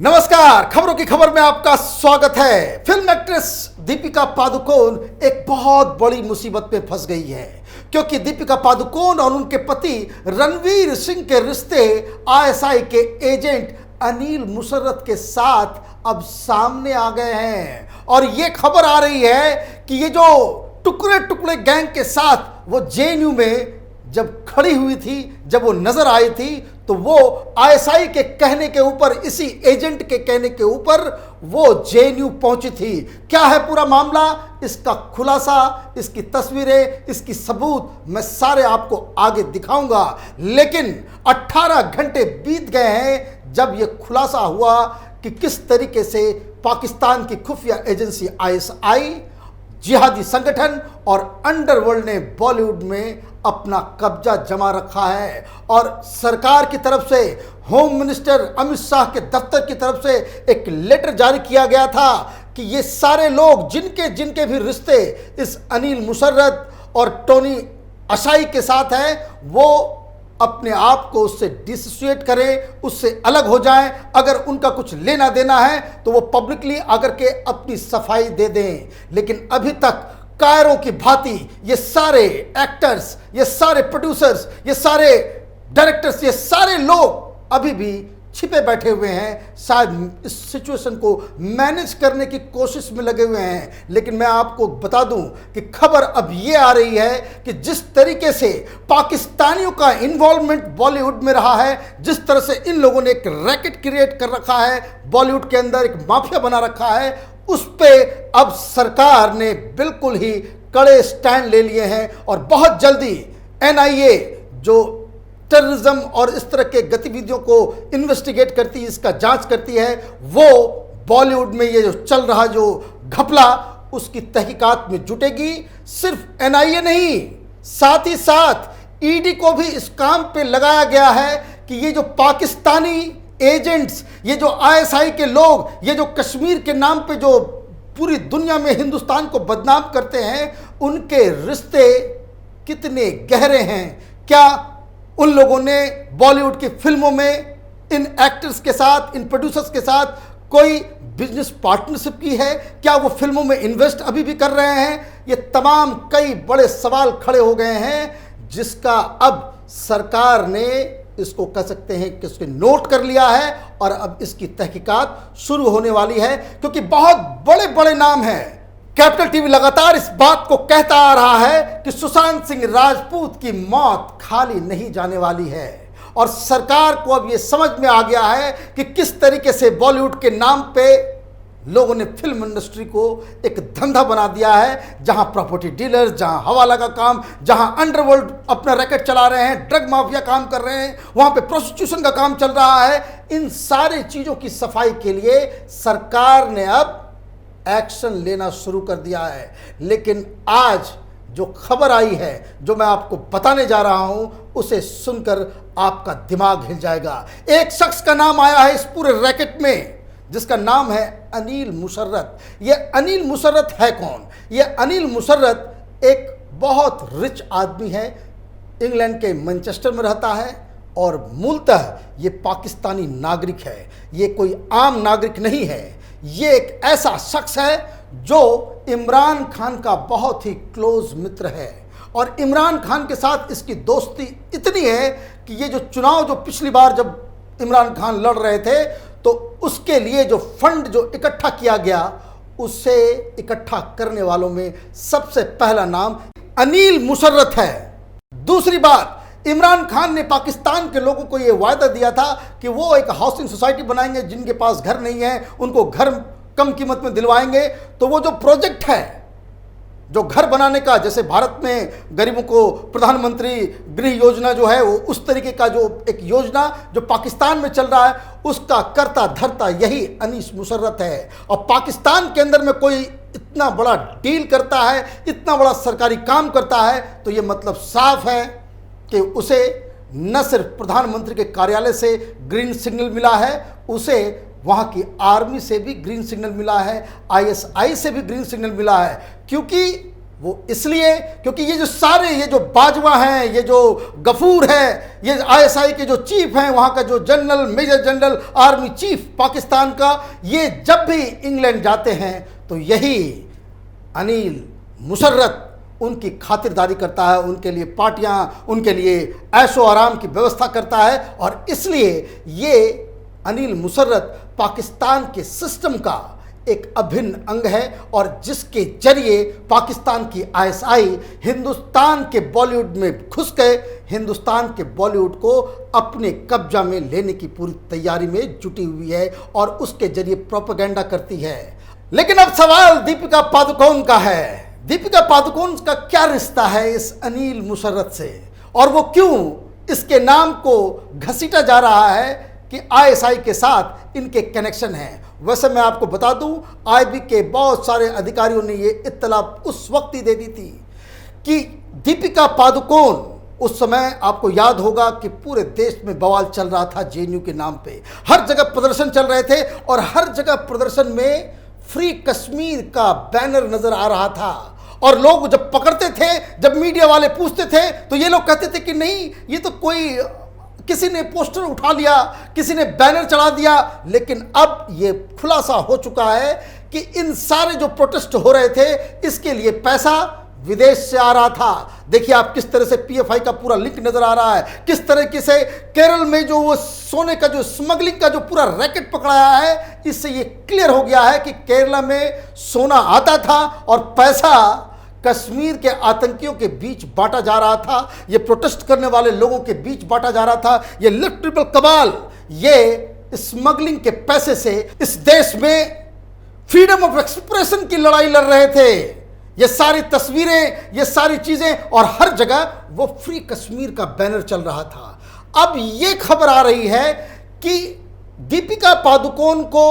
नमस्कार, खबरों की खबर में आपका स्वागत है। फिल्म एक्ट्रेस दीपिका पादुकोण एक बहुत बड़ी मुसीबत में फंस गई है, क्योंकि दीपिका पादुकोण और उनके पति रणवीर सिंह के रिश्ते आईएसआई के एजेंट अनिल मुशर्रफ के साथ अब सामने आ गए हैं। और ये खबर आ रही है कि ये जो टुकड़े टुकड़े गैंग के साथ वो जेएनयू में जब खड़ी हुई थी, जब वो नजर आई थी, तो वो आईएसआई के कहने के ऊपर, इसी एजेंट के कहने के ऊपर वो जेएनयू पहुंची थी। क्या है पूरा मामला, इसका खुलासा, इसकी तस्वीरें, इसकी सबूत मैं सारे आपको आगे दिखाऊंगा। लेकिन 18 घंटे बीत गए हैं जब ये खुलासा हुआ कि किस तरीके से पाकिस्तान की खुफिया एजेंसी आईएसआई, जिहादी संगठन और अंडरवर्ल्ड ने बॉलीवुड में अपना कब्जा जमा रखा है। और सरकार की तरफ से, होम मिनिस्टर अमित शाह के दफ्तर की तरफ से एक लेटर जारी किया गया था कि ये सारे लोग जिनके जिनके भी रिश्ते इस अनिल मुशर्रफ और टोनी अशाई के साथ हैं, वो अपने आप को उससे डिसोसिएट करें, उससे अलग हो जाएं। अगर उनका कुछ लेना देना है तो वो पब्लिकली आकर के अपनी सफाई दे दें। लेकिन अभी तक कायरों की भांति ये सारे एक्टर्स, ये सारे प्रोड्यूसर्स, ये सारे डायरेक्टर्स, ये सारे लोग अभी भी छिपे बैठे हुए हैं, शायद इस सिचुएशन को मैनेज करने की कोशिश में लगे हुए हैं। लेकिन मैं आपको बता दूं कि खबर अब ये आ रही है कि जिस तरीके से पाकिस्तानियों का इन्वॉल्वमेंट बॉलीवुड में रहा है, जिस तरह से इन लोगों ने एक रैकेट क्रिएट कर रखा है, बॉलीवुड के अंदर एक माफिया बना रखा है, उस पे अब सरकार ने बिल्कुल ही कड़े स्टैंड ले लिए हैं। और बहुत जल्दी एनआईए, जो टेररिज्म और इस तरह के गतिविधियों को इन्वेस्टिगेट करती है, इसका जांच करती है, वो बॉलीवुड में ये जो चल रहा जो घपला, उसकी तहकीकात में जुटेगी। सिर्फ एनआईए नहीं, साथ ही साथ ईडी को भी इस काम पे लगाया गया है कि ये जो पाकिस्तानी एजेंट्स, ये जो आईएसआई के लोग, ये जो कश्मीर के नाम पे जो पूरी दुनिया में हिंदुस्तान को बदनाम करते हैं, उनके रिश्ते कितने गहरे हैं। क्या उन लोगों ने बॉलीवुड की फिल्मों में इन एक्टर्स के साथ, इन प्रोड्यूसर्स के साथ कोई बिजनेस पार्टनरशिप की है? क्या वो फिल्मों में इन्वेस्ट अभी भी कर रहे हैं? ये तमाम कई बड़े सवाल खड़े हो गए हैं, जिसका अब सरकार ने, इसको कह सकते हैं कि उसके नोट कर लिया है और अब इसकी तहकीकात शुरू होने वाली है, क्योंकि बहुत बड़े बड़े नाम हैं। कैपिटल टीवी लगातार इस बात को कहता आ रहा है कि सुशांत सिंह राजपूत की मौत खाली नहीं जाने वाली है। और सरकार को अब यह समझ में आ गया है कि किस तरीके से बॉलीवुड के नाम पे लोगों ने फिल्म इंडस्ट्री को एक धंधा बना दिया है, जहां प्रॉपर्टी डीलर्स, जहां हवाला का काम, जहां अंडरवर्ल्ड अपना रैकेट चला रहे हैं, ड्रग माफिया काम कर रहे हैं, वहां पे प्रोस्टिट्यूशन का काम चल रहा है। इन सारी चीजों की सफाई के लिए सरकार ने अब एक्शन लेना शुरू कर दिया है। लेकिन आज जो खबर आई है, जो मैं आपको बताने जा रहा हूं, उसे सुनकर आपका दिमाग हिल जाएगा। एक शख्स का नाम आया है इस पूरे रैकेट में, जिसका नाम है अनिल मुशर्रफ। ये अनिल मुशर्रफ है कौन? ये अनिल मुशर्रफ एक बहुत रिच आदमी है, इंग्लैंड के मैनचेस्टर में रहता है और मूलतः ये पाकिस्तानी नागरिक है। ये कोई आम नागरिक नहीं है, ये एक ऐसा शख्स है जो इमरान खान का बहुत ही क्लोज मित्र है। और इमरान खान के साथ इसकी दोस्ती इतनी है कि ये जो चुनाव, जो पिछली बार जब इमरान खान लड़ रहे थे, तो उसके लिए जो फंड जो इकट्ठा किया गया, उसे इकट्ठा करने वालों में सबसे पहला नाम अनिल मुशर्रफ है। दूसरी बात, इमरान खान ने पाकिस्तान के लोगों को यह वायदा दिया था कि वो एक हाउसिंग सोसाइटी बनाएंगे, जिनके पास घर नहीं है उनको घर कम कीमत में दिलवाएंगे। तो वो जो प्रोजेक्ट है, जो घर बनाने का, जैसे भारत में गरीबों को प्रधानमंत्री गृह योजना जो है, वो उस तरीके का जो एक योजना जो पाकिस्तान में चल रहा है, उसका करता धरता यही अनीस मुशर्रफ है। और पाकिस्तान के अंदर में कोई इतना बड़ा डील करता है, इतना बड़ा सरकारी काम करता है, तो ये मतलब साफ है कि उसे न सिर्फ प्रधानमंत्री के कार्यालय से ग्रीन सिग्नल मिला है, उसे वहाँ की आर्मी से भी ग्रीन सिग्नल मिला है, आईएसआई से भी ग्रीन सिग्नल मिला है, क्योंकि वो इसलिए क्योंकि ये जो बाजवा हैं, ये जो गफूर है, ये आईएसआई के जो चीफ हैं, वहाँ का जो general, major general, army chief Pakistan का, ये जब भी इंग्लैंड जाते हैं तो यही अनिल मुशर्रफ उनकी खातिरदारी करता है, उनके लिए पार्टियाँ, उनके लिए ऐशो आराम की व्यवस्था करता है। और इसलिए ये अनिल मुशर्रफ पाकिस्तान के सिस्टम का एक अभिन्न अंग है और जिसके जरिए पाकिस्तान की आईएसआई हिंदुस्तान के बॉलीवुड में घुस गए, हिंदुस्तान के बॉलीवुड को अपने कब्जा में लेने की पूरी तैयारी में जुटी हुई है और उसके जरिए प्रोपेगेंडा करती है। लेकिन अब सवाल दीपिका पादुकोण का है। दीपिका पादुकोण का क्या रिश्ता है इस अनिल मुशर्रफ से और वो क्यों इसके नाम को घसीटा जा रहा है कि आईएसआई के साथ इनके कनेक्शन हैं। वैसे मैं आपको बता दूं, आईबी के बहुत सारे अधिकारियों ने ये इत्तला उस वक्त ही दे दी थी कि दीपिका पादुकोण, उस समय आपको याद होगा कि पूरे देश में बवाल चल रहा था जेएनयू के नाम पे, हर जगह प्रदर्शन चल रहे थे और हर जगह प्रदर्शन में फ्री कश्मीर का बैनर नजर आ रहा था और लोग जब पकड़ते थे, जब मीडिया वाले पूछते थे तो ये लोग कहते थे कि नहीं, ये तो कोई किसी ने पोस्टर उठा लिया, किसी ने बैनर चढ़ा दिया। लेकिन अब ये खुलासा हो चुका है कि इन सारे जो प्रोटेस्ट हो रहे थे इसके लिए पैसा विदेश से आ रहा था। देखिए आप किस तरह से पीएफआई का पूरा लिंक नजर आ रहा है, किस तरीके से केरल में जो वो सोने का जो स्मगलिंग का जो पूरा रैकेट पकड़ाया है, इससे ये क्लियर हो गया है कि केरला में सोना आता था और पैसा कश्मीर के आतंकियों के बीच बांटा जा रहा था, ये प्रोटेस्ट करने वाले लोगों के बीच बांटा जा रहा था। ये लिटरल कबाल ये स्मगलिंग के पैसे से इस देश में फ्रीडम ऑफ एक्सप्रेशन की लड़ाई लड़ रहे थे। ये सारी तस्वीरें, ये सारी चीजें और हर जगह वो फ्री कश्मीर का बैनर चल रहा था। अब ये खबर आ रही है कि दीपिका पादुकोण को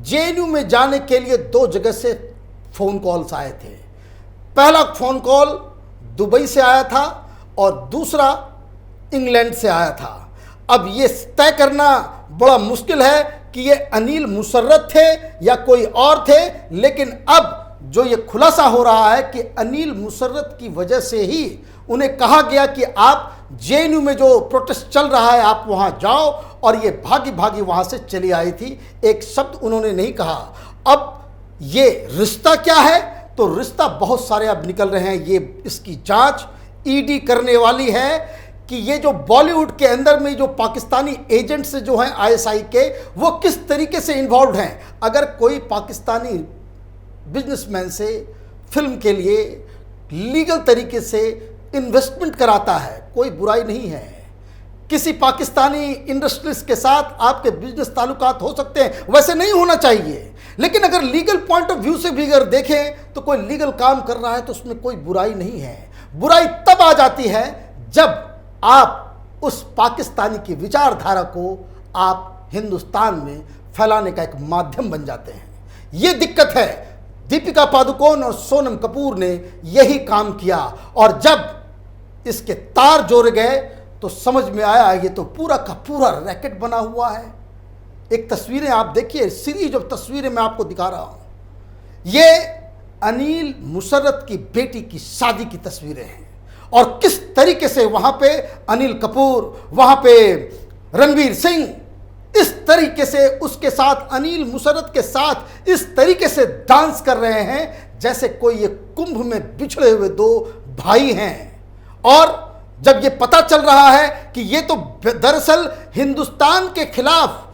जेएनयू में जाने के लिए 2 जगह से फोन कॉल्स आए थे। पहला फोन कॉल दुबई से आया था और दूसरा इंग्लैंड से आया था। अब ये तय करना बड़ा मुश्किल है कि ये अनिल मुशर्रफ थे या कोई और थे, लेकिन अब जो ये खुलासा हो रहा है कि अनिल मुशर्रफ की वजह से ही उन्हें कहा गया कि आप जेएनयू में जो प्रोटेस्ट चल रहा है आप वहां जाओ, और ये भागी भागी वहां से चली आई थी। एक शब्द उन्होंने नहीं कहा। अब ये रिश्ता क्या है, तो रिश्ता बहुत सारे अब निकल रहे हैं। ये इसकी जांच ईडी करने वाली है कि ये जो बॉलीवुड के अंदर में जो पाकिस्तानी एजेंट्स जो हैं आईएसआई के, वो किस तरीके से इन्वॉल्व हैं। अगर कोई पाकिस्तानी बिजनेसमैन से फिल्म के लिए लीगल तरीके से इन्वेस्टमेंट कराता है, कोई बुराई नहीं है। किसी पाकिस्तानी इंडस्ट्रीज के साथ आपके बिजनेस ताल्लुकात हो सकते हैं, वैसे नहीं होना चाहिए, लेकिन अगर लीगल पॉइंट ऑफ व्यू से भी अगर देखें तो कोई लीगल काम कर रहा है तो उसमें कोई बुराई नहीं है। बुराई तब आ जाती है जब आप उस पाकिस्तानी की विचारधारा को आप हिंदुस्तान में फैलाने का एक माध्यम बन जाते हैं। ये दिक्कत है। दीपिका पादुकोण और सोनम कपूर ने यही काम किया और जब इसके तार जोड़े गए तो समझ में आया ये तो पूरा का पूरा रैकेट बना हुआ है। एक तस्वीरें आप देखिए, सीरीज ऑफ तस्वीरें मैं आपको दिखा रहा हूं। ये अनिल मुशर्रफ की बेटी की शादी की तस्वीरें हैं और किस तरीके से वहां पे अनिल कपूर, वहां पे रणवीर सिंह इस तरीके से उसके साथ, अनिल मुशर्रफ के साथ इस तरीके से डांस कर रहे हैं जैसे कोई ये कुंभ में बिछड़े हुए 2 भाई हैं। और जब ये पता चल रहा है कि ये तो दरअसल हिंदुस्तान के खिलाफ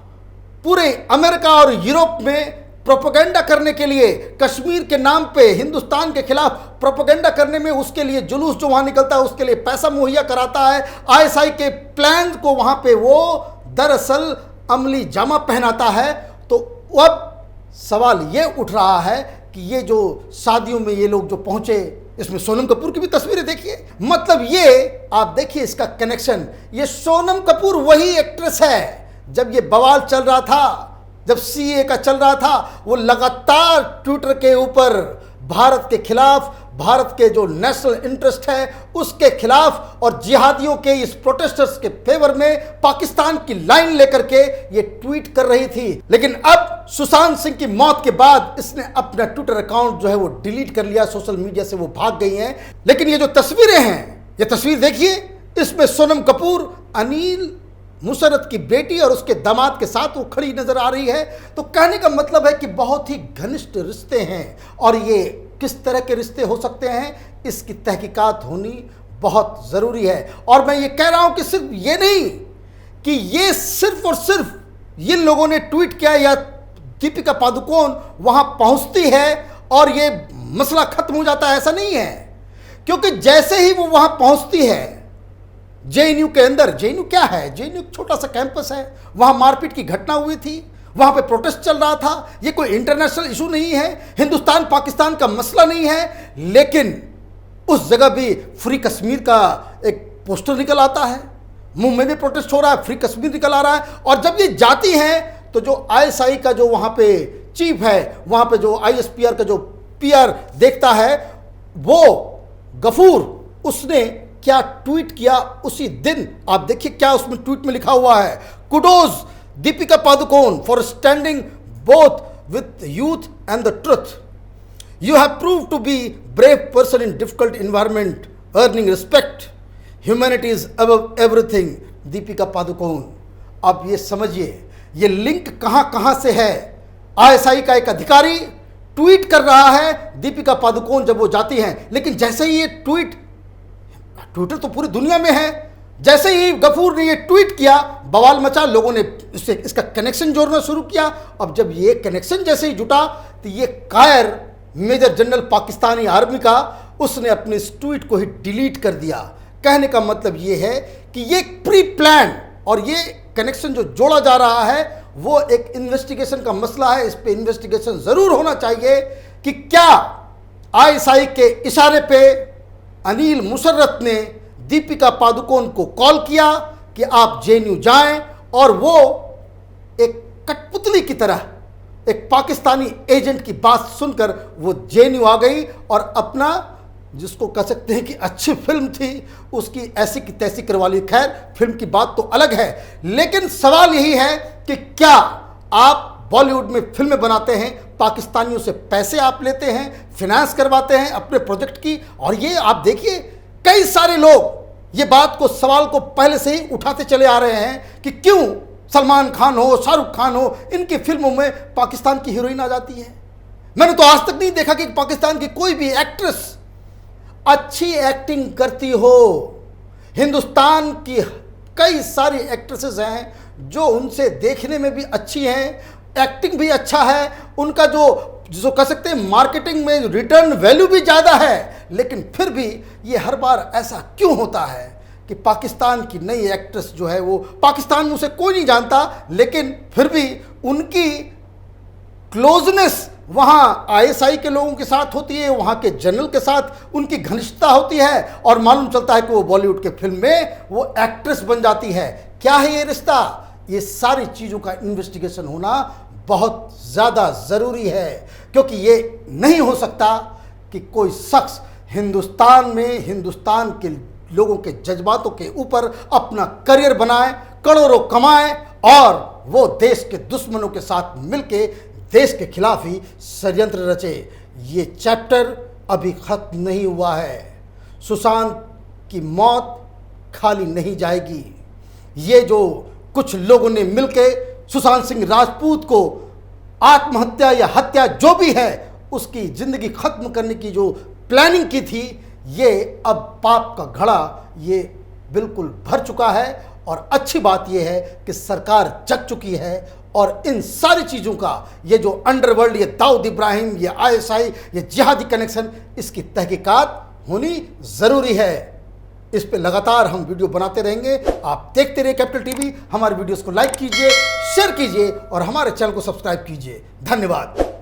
पूरे अमेरिका और यूरोप में प्रोपेगेंडा करने के लिए, कश्मीर के नाम पे हिंदुस्तान के खिलाफ प्रोपेगेंडा करने में उसके लिए जुलूस जो वहां निकलता है उसके लिए पैसा मुहैया कराता है, आईएसआई के प्लान को वहां पे वो दरअसल अमली जामा पहनाता है। तो अब सवाल ये उठ रहा है कि ये जो शादियों में ये लोग जो पहुंचे, इसमें सोनम कपूर की भी तस्वीरें देखिए। मतलब ये आप देखिए इसका कनेक्शन, ये सोनम कपूर वही एक्ट्रेस है जब ये बवाल चल रहा था, जब सीए का चल रहा था, वो लगातार ट्विटर के ऊपर भारत के खिलाफ, भारत के जो नेशनल इंटरेस्ट है उसके खिलाफ और जिहादियों के इस प्रोटेस्टर्स के फेवर में पाकिस्तान की लाइन लेकर के ये ट्वीट कर रही थी। लेकिन अब सुशांत सिंह की मौत के बाद इसने अपना ट्विटर अकाउंट जो है वो डिलीट कर लिया, सोशल मीडिया से वो भाग गई हैं। लेकिन ये जो तस्वीरें हैं, ये तस्वीर देखिए, इसमें सोनम कपूर अनिल मुशर्रफ की बेटी और उसके दामाद के साथ वो खड़ी नजर आ रही है। तो कहने का मतलब है कि बहुत ही घनिष्ठ रिश्ते हैं और ये किस तरह के रिश्ते हो सकते हैं, इसकी तहकीकात होनी बहुत ज़रूरी है। और मैं ये कह रहा हूं कि सिर्फ ये नहीं कि ये सिर्फ और सिर्फ ये लोगों ने ट्वीट किया या दीपिका पादुकोण वहां पहुंचती है और ये मसला खत्म हो जाता है, ऐसा नहीं है। क्योंकि जैसे ही वो वहां पहुंचती है जेएनयू के अंदर, जेएनयू क्या है, जेएनयू छोटा सा कैंपस है, वहां मारपीट की घटना हुई थी, वहां पे प्रोटेस्ट चल रहा था। ये कोई इंटरनेशनल इशू नहीं है, हिंदुस्तान पाकिस्तान का मसला नहीं है, लेकिन उस जगह भी फ्री कश्मीर का एक पोस्टर निकल आता है, मुंह में भी प्रोटेस्ट हो रहा है, फ्री कश्मीर निकल आ रहा है। और जब ये जाती हैं तो जो आईएसआई का जो वहां पे चीफ है, वहां पे जो आईएसपीआर का जो पीआर देखता है, वो गफूर, उसने क्या ट्वीट किया उसी दिन, आप देखिए क्या उसमें ट्वीट में लिखा हुआ है। Kudos Deepika Padukone for standing both with youth and the truth, you have prove to be brave person in difficult environment, earning respect, humanity is above everything, Deepika Padukone. अब ये समझिए ये लिंक कहां कहां से है। आईएसआई का एक अधिकारी ट्वीट कर रहा है दीपिका पादुकोण जब वो जाती हैं, लेकिन जैसे ही ये ट्विटर तो पूरी दुनिया में है, जैसे ही गफूर ने ये ट्वीट किया बवाल मचा, लोगों ने इसका कनेक्शन जोड़ना शुरू किया। अब जब ये कनेक्शन जैसे ही जुटा तो ये कायर मेजर जनरल पाकिस्तानी आर्मी का, उसने अपने इस ट्वीट को ही डिलीट कर दिया। कहने का मतलब ये है कि ये प्री प्लान और ये कनेक्शन जो जोड़ा जा रहा है वो एक इन्वेस्टिगेशन का मसला है। इस पे इन्वेस्टिगेशन जरूर होना चाहिए कि क्या आईएसआई के इशारे पे अनिल मुशर्रफ ने दीपिका पादुकोण को कॉल किया कि आप जेएनयू जाएं, और वो एक कठपुतली की तरह एक पाकिस्तानी एजेंट की बात सुनकर वो जेएनयू आ गई और अपना, जिसको कह सकते हैं कि अच्छी फिल्म थी, उसकी ऐसी की तैसी करवा ली। खैर, फिल्म की बात तो अलग है, लेकिन सवाल यही है कि क्या आप बॉलीवुड में फिल्में बनाते हैं, पाकिस्तानियों से पैसे आप लेते हैं, फिनेंस करवाते हैं अपने प्रोजेक्ट की, और ये आप देखिए कई सारे लोग ये बात को, सवाल को पहले से ही उठाते चले आ रहे हैं कि क्यों सलमान खान हो, शाहरुख खान हो, इनकी फिल्मों में पाकिस्तान की हीरोइन आ जाती है। मैंने तो आज तक नहीं देखा कि पाकिस्तान की कोई भी एक्ट्रेस अच्छी एक्टिंग करती हो। हिंदुस्तान की कई सारी एक्ट्रेसेस हैं जो उनसे देखने में भी अच्छी हैं, एक्टिंग भी अच्छा है, उनका जो कह सकते हैं मार्केटिंग में रिटर्न वैल्यू भी ज़्यादा है। लेकिन फिर भी ये हर बार ऐसा क्यों होता है कि पाकिस्तान की नई एक्ट्रेस जो है वो, पाकिस्तान में उसे कोई नहीं जानता, लेकिन फिर भी उनकी क्लोजनेस वहाँ आईएसआई के लोगों के साथ होती है, वहाँ के जनरल के साथ उनकी घनिष्ठता होती है, और मालूम चलता है कि वो बॉलीवुड के फिल्म में वो एक्ट्रेस बन जाती है। क्या है ये रिश्ता? ये सारी चीज़ों का इन्वेस्टिगेशन होना बहुत ज़्यादा ज़रूरी है, क्योंकि ये नहीं हो सकता कि कोई शख्स हिंदुस्तान में हिंदुस्तान के लोगों के जज्बातों के ऊपर अपना करियर बनाए, करोड़ों कमाए, और वो देश के दुश्मनों के साथ मिलके देश के खिलाफ ही षड्यंत्र रचे। ये चैप्टर अभी खत्म नहीं हुआ है। सुशांत की मौत खाली नहीं जाएगी। ये जो कुछ लोगों ने मिलके सुशांत सिंह राजपूत को आत्महत्या या हत्या जो भी है उसकी ज़िंदगी खत्म करने की जो प्लानिंग की थी, ये अब पाप का घड़ा ये बिल्कुल भर चुका है। और अच्छी बात यह है कि सरकार जग चुकी है और इन सारी चीज़ों का, ये जो अंडरवर्ल्ड, ये दाऊद इब्राहिम, ये आईएसआई, ये जिहादी कनेक्शन, इसकी तहकीकात होनी ज़रूरी है। इस पे लगातार हम वीडियो बनाते रहेंगे। आप देखते रहिए कैपिटल टीवी। हमारे वीडियोस को लाइक कीजिए, शेयर कीजिए और हमारे चैनल को सब्सक्राइब कीजिए। धन्यवाद।